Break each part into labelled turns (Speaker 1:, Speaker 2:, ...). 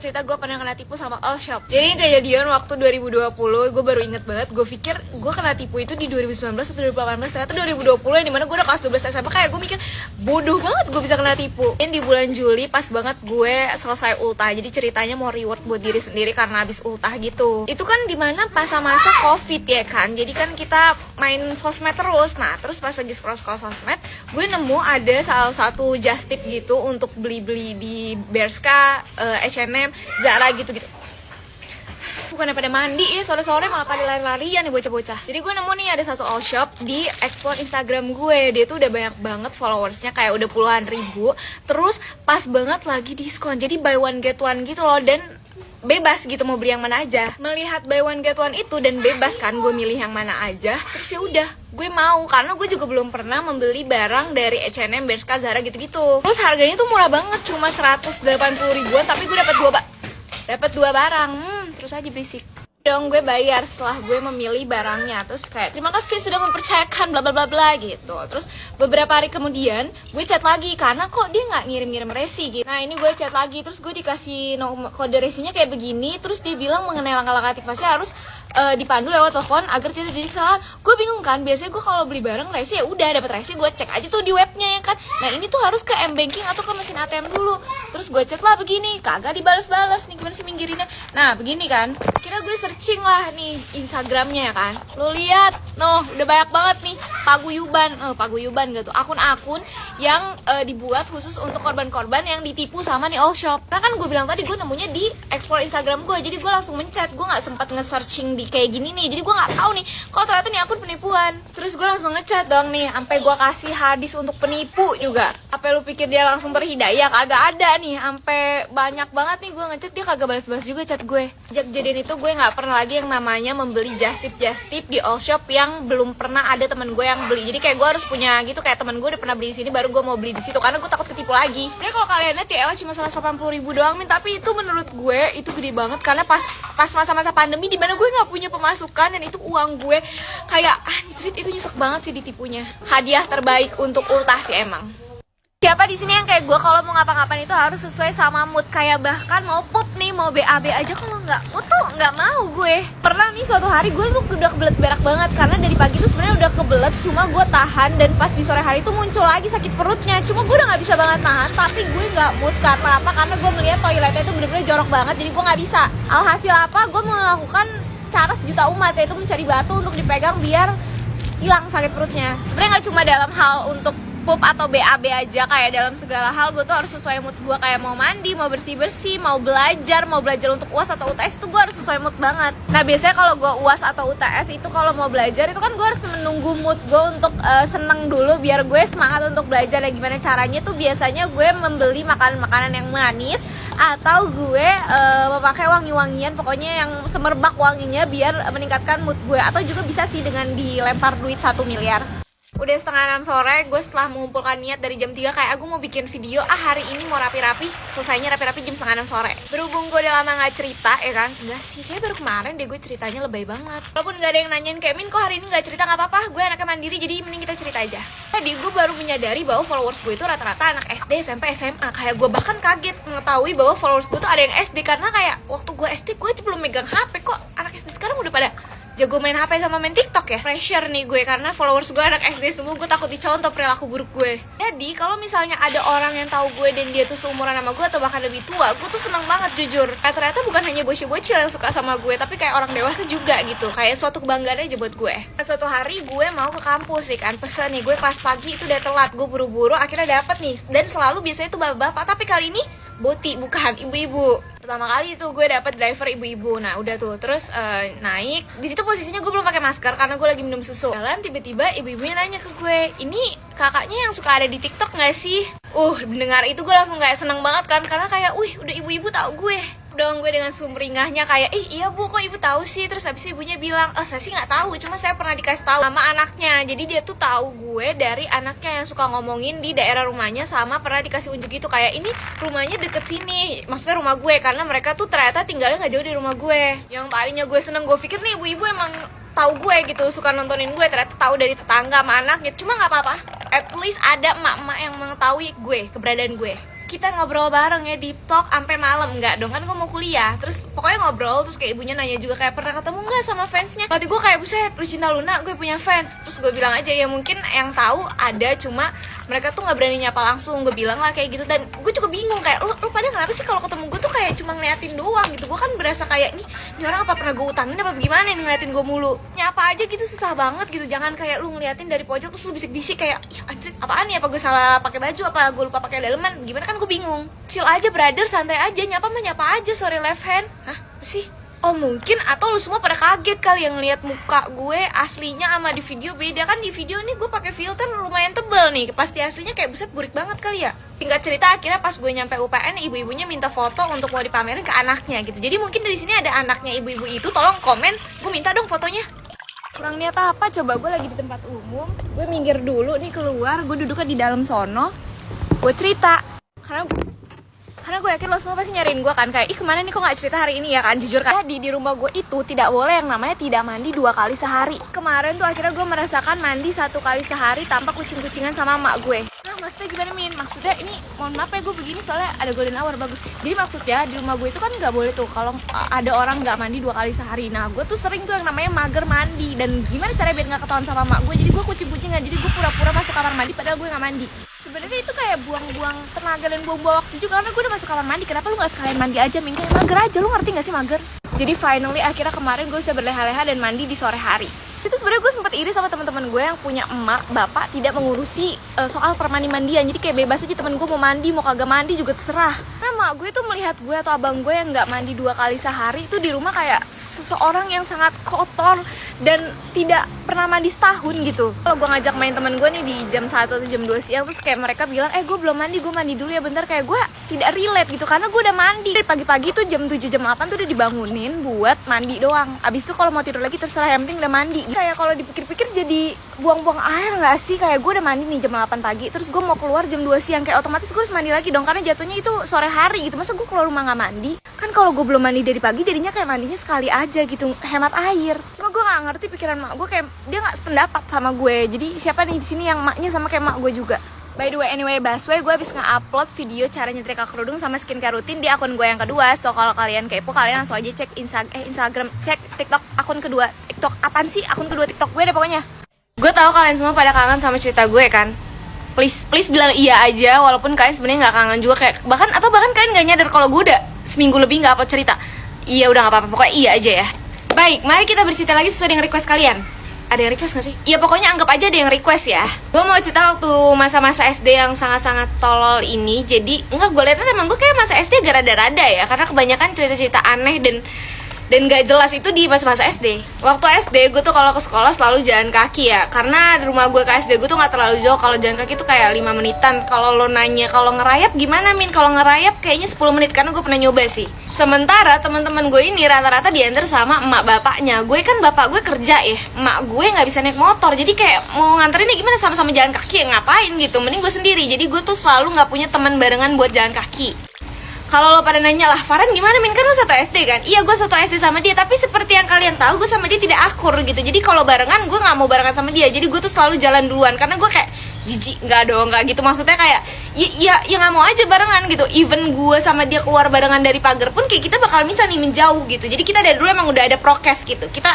Speaker 1: cerita gue pernah kena tipu sama all shop. Jadi kejadian waktu 2020, gue baru inget banget. Gue pikir gue kena tipu itu di 2019 atau 2018, ternyata 2020 yang dimana gue udah kelas 12 SMA. Kayak gue mikir bodoh banget gue bisa kena tipu. Dan di bulan Juli pas banget gue selesai ultah. Jadi ceritanya mau reward buat diri sendiri karena habis ultah gitu. Itu kan dimana masa-masa covid ya kan. Jadi kan kita main sosmed terus. Nah terus pas lagi scroll sosmed, gue nemu ada salah satu just tip gitu untuk beli-beli di Bershka, H&M, Zara gitu-gitu. Bukannya pada mandi ya, sore-sore malah pada lari-larian nih bocah-bocah. Jadi gue nemu nih ada satu all shop di explore Instagram gue. Dia tuh udah banyak banget followersnya, kayak udah puluhan ribu. Terus pas banget lagi diskon, jadi buy one get one gitu loh. Dan bebas gitu mau beli yang mana aja. Melihat buy one get one itu dan bebas kan, gue milih yang mana aja. Terus ya udah, gue mau karena gue juga belum pernah membeli barang dari H&M, Bershka, Zara gitu-gitu. Terus harganya tuh murah banget, cuma 180 ribuan, tapi gue dapat dua barang. Terus aja berisik. Dong gue bayar setelah gue memilih barangnya. Terus kayak terima kasih sudah mempercayakan bla bla bla bla gitu. Terus beberapa hari kemudian gue chat lagi karena kok dia nggak ngirim resi gitu. Nah ini gue chat lagi, terus gue dikasih kode resinya kayak begini. Terus dia bilang mengenai langkah-langkah aktivasi harus dipandu lewat telepon agar tidak terjadi kesalahan. Gue bingung kan, biasanya gue kalau beli barang resi ya udah dapat resi, gue cek aja tuh di webnya ya kan. Nah ini tuh harus ke M-Banking atau ke mesin ATM dulu. Terus gue chat lah begini, kagak dibales-bales nih, gimana sih minggirinnya. Nah begini kan, kira gue searching lah nih Instagramnya ya kan. Lu lihat, noh udah banyak banget nih paguyuban gitu, akun-akun yang dibuat khusus untuk korban-korban yang ditipu sama nih all shop. Karena kan gue bilang tadi gue nemunya di explore Instagram gue, jadi gue langsung mencet. Gue nggak sempat nge-searching di kayak gini nih, jadi gue nggak tahu nih kalau ternyata nih akun penipuan. Terus gue langsung ngechat dong nih, sampai gue kasih hadis untuk penipu juga. Apa lu pikir dia langsung berhidayah? Kagak ada nih, sampai banyak banget nih gue ngechat, dia kagak balas-balas juga chat gue. Sejak kejadian itu gue nggak pernah lagi yang namanya membeli just tip di all shop yang belum pernah ada teman gue yang beli. Jadi kayak gue harus punya gitu, kayak teman gue udah pernah beli di sini baru gue mau beli di situ, karena gue takut ketipu lagi. Sebenarnya kalau kalian lihat ya cuma 180 ribu doang min, tapi itu menurut gue itu gede banget karena pas masa-masa pandemi di mana gue nggak punya pemasukan dan itu uang gue. Kayak anjrit, itu nyesek banget sih ditipunya. Hadiah terbaik untuk ultah sih emang. Siapa di sini yang kayak gue kalau mau ngapa-ngapain itu harus sesuai sama mood, kayak bahkan mau pup nih, mau BAB aja kalau nggak mood tuh nggak mau gue. Pernah nih suatu hari gue tuh udah kebelet berak banget karena dari pagi tuh sebenarnya udah kebelet, cuma gue tahan dan pas di sore hari tuh muncul lagi sakit perutnya. Cuma gue udah nggak bisa banget nahan, tapi gue nggak mood karena apa? Karena gue melihat toiletnya itu bener-bener jorok banget, jadi gue nggak bisa. Alhasil apa? Gue melakukan cara sejuta umat, yaitu mencari batu untuk dipegang biar hilang sakit perutnya. Sebenarnya nggak cuma dalam hal untuk pup atau BAB aja, kayak dalam segala hal gue tuh harus sesuai mood gue. Kayak mau mandi, mau bersih-bersih, mau belajar untuk UAS atau UTS itu gue harus sesuai mood banget. Nah biasanya kalau gue UAS atau UTS itu kalau mau belajar itu kan gue harus menunggu mood gue untuk seneng dulu biar gue semangat untuk belajar. Dan gimana caranya tuh biasanya gue membeli makanan-makanan yang manis atau gue memakai wangi-wangian, pokoknya yang semerbak wanginya biar meningkatkan mood gue. Atau juga bisa sih dengan dilempar duit 1 miliar. Udah 5:30 sore, gue setelah mengumpulkan niat dari jam 3, kayak aku mau bikin video, hari ini mau rapi-rapi, selesainya rapi-rapi jam 5:30 sore. Berhubung gue udah lama gak cerita ya kan, enggak sih, kayak baru kemarin deh gue ceritanya lebay banget. Walaupun gak ada yang nanyain kayak, Min kok hari ini gak cerita, gak apa-apa, gue anaknya mandiri jadi mending kita cerita aja. Tadi gue baru menyadari bahwa followers gue itu rata-rata anak SD, SMP, SMA. Kayak gue bahkan kaget mengetahui bahwa followers gue tuh ada yang SD, karena kayak waktu gue SD gue belum megang HP, kok anak SD sekarang udah pada jago main HP sama main TikTok ya. Pressure nih gue karena followers gue anak SD semua, gue takut dicontoh perilaku buruk gue. Jadi kalau misalnya ada orang yang tahu gue dan dia tuh seumuran sama gue atau bahkan lebih tua, gue tuh seneng banget jujur. Ternyata bukan hanya bocil-bocil yang suka sama gue, tapi kayak orang dewasa juga gitu. Kayak suatu kebanggaan aja buat gue. Suatu hari gue mau ke kampus nih kan, pesen nih, gue kelas pagi itu udah telat, gue buru-buru akhirnya dapet nih. Dan selalu biasanya tuh bapak-bapak, tapi kali ini boti, bukan ibu-ibu. Pertama kali itu gue dapet driver ibu-ibu. Nah udah tuh, terus naik. Di situ posisinya gue belum pakai masker karena gue lagi minum susu. Jalan tiba-tiba ibu-ibunya nanya ke gue, ini kakaknya yang suka ada di TikTok nggak sih? Mendengar itu gue langsung kayak seneng banget kan, karena kayak, udah ibu-ibu tahu gue. Dong gue dengan sumringahnya kayak, iya bu, kok ibu tahu sih? Terus habis ibunya bilang, saya sih nggak tahu, cuma saya pernah dikasih tahu sama anaknya. Jadi dia tuh tahu gue dari anaknya yang suka ngomongin di daerah rumahnya, sama pernah dikasih unjuk gitu kayak, ini rumahnya deket sini, maksudnya rumah gue, karena mereka tuh ternyata tinggalnya nggak jauh dari rumah gue. Yang tadinya gue seneng, gue pikir nih ibu-ibu emang tahu gue gitu, suka nontonin gue, ternyata tahu dari tetangga sama anaknya. Cuma nggak apa-apa, at least ada emak-emak yang mengetahui gue, keberadaan gue. kita ngobrol bareng ya, deep talk sampai malam. Enggak dong, kan gue mau kuliah. Terus pokoknya ngobrol, terus kayak ibunya nanya juga kayak pernah ketemu nggak sama fansnya. Waktu gue kayak buset, Lucinta Luna gue punya fans. Terus gue bilang aja ya mungkin yang tahu ada, cuma mereka tuh nggak berani nyapa langsung. Gue bilang lah kayak gitu, dan gue juga bingung kayak lu pada kenapa sih kalau ketemu gue tuh kayak cuma ngeliatin doang gitu. Gue kan berasa kayak nih orang apa pernah gue utangin apa gimana nih ngeliatin gue mulu. Nyapa aja gitu susah banget gitu. Jangan kayak lu ngeliatin dari pojok terus lu bisik-bisik kayak ya anjir apaan nih, apa gue salah pakai baju, apa gue lupa pakai daleman, gimana, kan gue bingung. Chill aja brother, santai aja, nyapa mah nyapa aja, sorry left hand. Hah? Apa sih? Oh mungkin, atau lu semua pada kaget kali yang lihat muka gue aslinya sama di video beda. Kan di video nih gue pakai filter lumayan tebel nih, pasti aslinya kayak buset burik banget kali ya. Singkat cerita akhirnya pas gue nyampe UPN, ibu-ibunya minta foto untuk mau dipamerin ke anaknya gitu. Jadi mungkin dari sini ada anaknya ibu-ibu itu, tolong komen, gue minta dong fotonya. Kurang niat apa, coba gue lagi di tempat umum, gue minggir dulu nih keluar, gue duduknya di dalam sono, gue cerita. Karena gue yakin lo semua pasti nyariin gue kan, kayak ih kemana nih kok gak cerita hari ini ya kan. Jujur kan, di rumah gue itu tidak boleh yang namanya tidak mandi 2 kali sehari. Kemarin tuh akhirnya gue merasakan mandi 1 kali sehari tanpa kucing-kucingan sama emak gue. Nah maksudnya gimana Min? Maksudnya ini mohon maaf ya gue begini soalnya ada golden hour bagus. Jadi maksudnya di rumah gue itu kan gak boleh tuh kalau ada orang gak mandi 2 kali sehari. Nah gue tuh sering tuh yang namanya mager mandi. Dan gimana caranya biar gak ketahuan sama emak gue, jadi gue kucing-kucingan, jadi gue pura-pura masuk kamar mandi padahal gue gak mandi. Sebenarnya itu kayak buang-buang tenaga dan buang-buang waktu juga, karena gue udah masuk kamar mandi. Kenapa lu gak sekalian mandi aja, Min? Kayak mager aja, lu ngerti gak sih mager? Jadi finally akhirnya kemarin gue bisa berleha-leha dan mandi di sore hari. Itu sebenarnya gue sempat iri sama teman-teman gue yang punya emak bapak tidak mengurusi soal permandi-mandian. Jadi kayak bebas aja temen gue mau mandi mau kagak mandi juga terserah. Nah emak gue tuh melihat gue atau abang gue yang nggak mandi 2 kali sehari itu di rumah kayak seseorang yang sangat kotor dan tidak pernah mandi setahun gitu. Kalau gue ngajak main temen gue nih di jam 1 atau jam 2 siang, terus kayak mereka bilang gue belum mandi, gue mandi dulu ya bentar, kayak gue tidak relate gitu karena gue udah mandi. Dari pagi-pagi tuh jam 7 jam 8 tuh udah dibangunin buat mandi doang. Abis itu kalau mau tidur lagi terserah, yang penting udah mandi. Kayak kalau dipikir-pikir jadi buang-buang air nggak sih? Kayak gue udah mandi nih jam 8 pagi, terus gue mau keluar jam 2 siang, kayak otomatis gue harus mandi lagi dong karena jatuhnya itu sore hari gitu. Masa gue keluar rumah nggak mandi? Kan kalau gue belum mandi dari pagi jadinya kayak mandinya sekali aja gitu, hemat air. Cuma gue nggak ngerti pikiran mak gue, kayak dia nggak sependapat sama gue. Jadi siapa nih di sini yang maknya sama kayak mak gue juga? By the way, anyway, Baswe, gue habis nge-upload video cara nyetrika kerudung sama skincare rutin di akun gue yang kedua. So kalau kalian kepo, kalian langsung aja cek Instagram, cek TikTok akun kedua. TikTok apaan sih? Akun kedua TikTok gue deh pokoknya. Gue tahu kalian semua pada kangen sama cerita gue kan. Please bilang iya aja, walaupun kalian sebenarnya nggak kangen juga, kayak bahkan kalian nggak nyadar kalau gue udah seminggu lebih nggak upload cerita. Iya udah nggak apa-apa, pokoknya iya aja ya. Baik, mari kita bercerita lagi sesuai dengan request kalian. Ada yang request gak sih? Ya pokoknya anggap aja ada yang request ya. Gue mau cerita waktu masa-masa SD yang sangat-sangat tolol ini. Jadi enggak, gue liatnya emang gue kayak masa SD agak rada-rada ya, karena kebanyakan cerita-cerita aneh dan gak jelas itu di masa-masa SD. Waktu SD gue tuh kalau ke sekolah selalu jalan kaki ya, karena rumah gue ke SD gue tuh gak terlalu jauh. Kalau jalan kaki tuh kayak 5 menitan. Kalau lo nanya kalau ngerayap gimana Min? Kalau ngerayap kayaknya 10 menit, karena gue pernah nyoba sih. Sementara teman-teman gue ini rata-rata diantar sama emak bapaknya. Gue kan bapak gue kerja ya, emak gue gak bisa naik motor. Jadi kayak mau nganterinnya gimana, sama-sama jalan kaki ya ngapain gitu. Mending gue sendiri. Jadi gue tuh selalu gak punya teman barengan buat jalan kaki. Kalau lo pada nanya lah, Farhan gimana Min? Kan lo satu SD kan? Iya gue satu SD sama dia, tapi seperti yang kalian tahu gue sama dia tidak akur gitu. Jadi kalau barengan gue gak mau barengan sama dia. Jadi gue tuh selalu jalan duluan, karena gue kayak jijik, nggak dong, nggak gitu. Maksudnya kayak ya nggak mau aja barengan gitu. Even gue sama dia keluar barengan dari pagar pun kayak kita bakal bisa nih menjauh gitu. Jadi kita dari dulu emang udah ada prokes gitu. Kita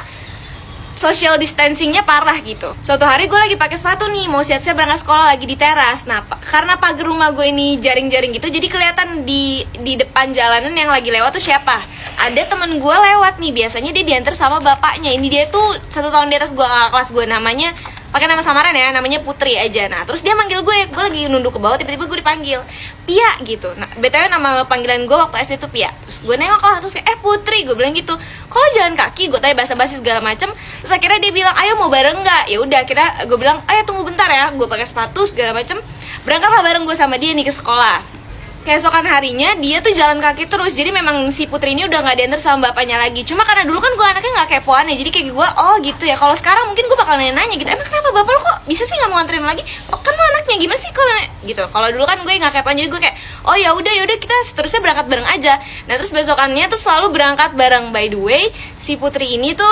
Speaker 1: social distancingnya parah gitu. Suatu hari gue lagi pakai sepatu nih, mau siap-siap berangkat sekolah, lagi di teras. Nah, karena pagar rumah gue ini jaring-jaring gitu, jadi kelihatan di depan jalanan yang lagi lewat tuh siapa. Ada temen gue lewat nih, biasanya dia diantar sama bapaknya. Ini dia tuh 1 tahun di atas gue, kelas gue, namanya pakai nama samaran ya, namanya Putri aja. Nah terus dia manggil gue lagi nunduk ke bawah, tiba-tiba gue dipanggil Pia gitu. Nah btw nama panggilan gue waktu SD tuh Pia. Terus gue nengok lah, terus kayak Putri, gue bilang gitu. Kalau jalan kaki, gue tanya basa-basi segala macem. Terus akhirnya dia bilang ayo mau bareng nggak? Ya udah, akhirnya gue bilang ayo tunggu bentar ya. Gue pakai sepatu segala macem, berangkatlah bareng gue sama dia nih ke sekolah. Keesokan harinya dia tuh jalan kaki terus. Jadi memang si Putri ini udah gak diantar sama bapaknya lagi. Cuma karena dulu kan gue anaknya gak kepoan ya, jadi kayak gue, oh gitu ya. Kalau sekarang mungkin gue bakal nanya-nanya gitu, emang kenapa bapak lo kok bisa sih gak mau nganterin lagi? Oh, kan lo anaknya, gimana sih kalau gitu. Kalau dulu kan gue gak kepoan, jadi gue kayak oh ya udah kita seterusnya berangkat bareng aja. Nah terus besokannya tuh selalu berangkat bareng. By the way, si Putri ini tuh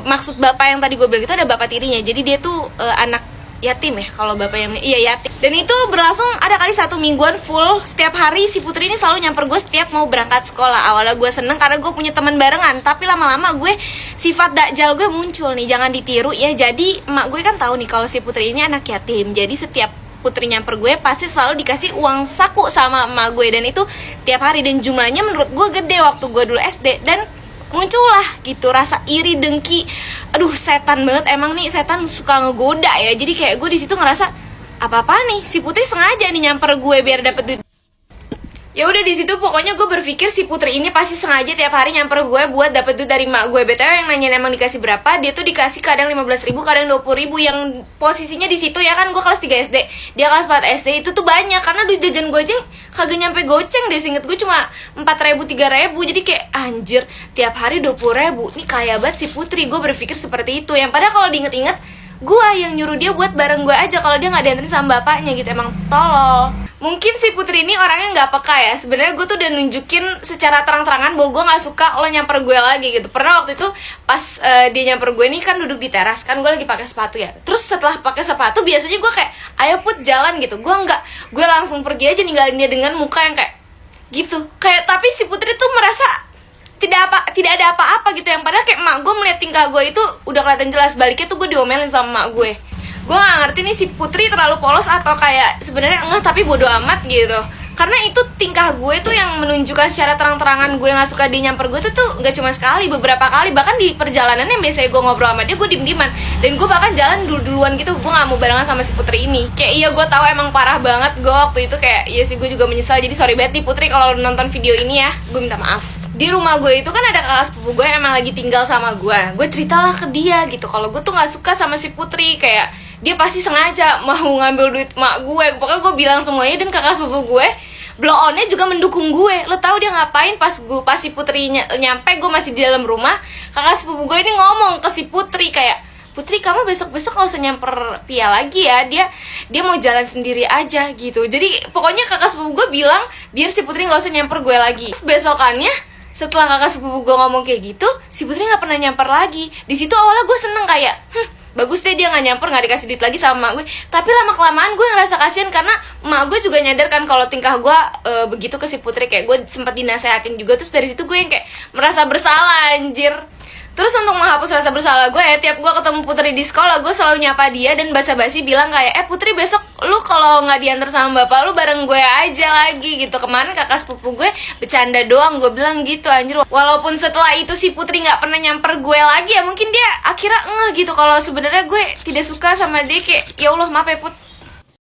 Speaker 1: maksud bapak yang tadi gue bilang itu ada bapak tirinya. Jadi dia tuh anak yatim ya kalau bapak yang iya yatim. Dan itu berlangsung ada kali 1 mingguan full. Setiap hari si Putri ini selalu nyamper gue setiap mau berangkat sekolah. Awalnya gue seneng karena gue punya teman barengan, tapi lama-lama gue sifat dakjal gue muncul nih, jangan ditiru ya. Jadi emak gue kan tahu nih kalau si Putri ini anak yatim. Jadi setiap Putri nyamper gue pasti selalu dikasih uang saku sama emak gue, dan itu tiap hari, dan jumlahnya menurut gue gede waktu gue dulu SD. Dan muncullah gitu rasa iri, dengki. Aduh, setan banget emang nih, setan suka ngegoda ya. Jadi kayak gue di situ ngerasa apa nih si Putri sengaja nih nyamper gue biar dapet duit. Ya udah di situ pokoknya gue berpikir si Putri ini pasti sengaja tiap hari nyamper gue buat dapet duit dari mak gue. BTW yang nanya emang dikasih berapa, dia tuh dikasih kadang 15.000, kadang 20.000. Yang posisinya di situ ya kan, gue kelas 3 SD, dia kelas 4 SD, itu tuh banyak karena duit jajan gue aja kagak nyampe goceng deh, seinget gue cuma 4.000 3.000. Jadi kayak anjir, tiap hari 20.000, nih kaya banget si Putri. Gue berpikir seperti itu. Yang padahal kalau diinget-inget, gue yang nyuruh dia buat bareng gue aja kalau dia nggak dianterin sama bapaknya gitu. Emang tolol. Mungkin si Putri ini orangnya nggak peka ya. Sebenarnya gue tuh udah nunjukin secara terang-terangan bahwa gue nggak suka lo nyamper gue lagi gitu. Pernah waktu itu pas dia nyamper gue ini kan duduk di teras kan, gue lagi pakai sepatu ya. Terus setelah pakai sepatu biasanya gue kayak ayo Put jalan gitu. Gue nggak, gue langsung pergi aja ninggalin dia dengan muka yang kayak gitu. Kayak tapi si Putri tuh merasa tidak ada apa-apa gitu. Yang padahal kayak emak gue melihat tingkah gue itu udah kelihatan jelas, baliknya tuh gue diomelin sama emak gue. Gue gak ngerti nih si Putri terlalu polos atau kayak sebenarnya enggak tapi bodo amat gitu. Karena itu tingkah gue tuh yang menunjukkan secara terang-terangan gue gak suka dia nyamper gue tuh gak cuma sekali, beberapa kali. Bahkan di perjalanan yang biasanya gue ngobrol sama dia, gue diem-dieman. Dan gue bahkan jalan duluan gitu, gue gak mau barengan sama si Putri ini. Kayak iya gue tahu emang parah banget gue waktu itu, kayak iya sih gue juga menyesal. Jadi sorry banget nih Putri kalau nonton video ini ya, gue minta maaf. Di rumah gue itu kan ada kakak sepupu gue yang emang lagi tinggal sama gue. Gue ceritalah ke dia gitu kalau gue tuh gak suka sama si Putri, kayak dia pasti sengaja mau ngambil duit mak gue. Pokoknya gue bilang semuanya, dan kakak sepupu gue blow on-nya juga mendukung gue. Lo tahu dia ngapain pas si Putri nyampe, gue masih di dalam rumah. Kakak sepupu gue ini ngomong ke si Putri kayak, Putri kamu besok-besok gak usah nyamper Pia lagi ya, dia mau jalan sendiri aja gitu. Jadi pokoknya kakak sepupu gue bilang biar si Putri gak usah nyamper gue lagi. Besokannya setelah kakak sepupu gue ngomong kayak gitu, si Putri gak pernah nyamper lagi. Di situ awalnya gue seneng kayak, bagus deh dia gak nyamper, gak dikasih duit lagi sama mak gue. Tapi lama-kelamaan gue ngerasa kasihan karena mak gue juga nyadar kan kalau tingkah gue begitu ke si Putri. Kayak gue sempat dinasehatin juga. Terus dari situ gue yang kayak merasa bersalah anjir. Terus untuk menghapus rasa bersalah gue ya, tiap gue ketemu Putri di sekolah, gue selalu nyapa dia dan basa-basi bilang kayak, Putri besok lu kalau nggak diantar sama bapak lu bareng gue aja lagi gitu. Kemarin kakak sepupu gue bercanda doang, gue bilang gitu anjir. Walaupun setelah itu si Putri nggak pernah nyamper gue lagi ya, mungkin dia akhirnya ngeh gitu kalau sebenarnya gue tidak suka sama dia. Kayak ya Allah maaf ya Put,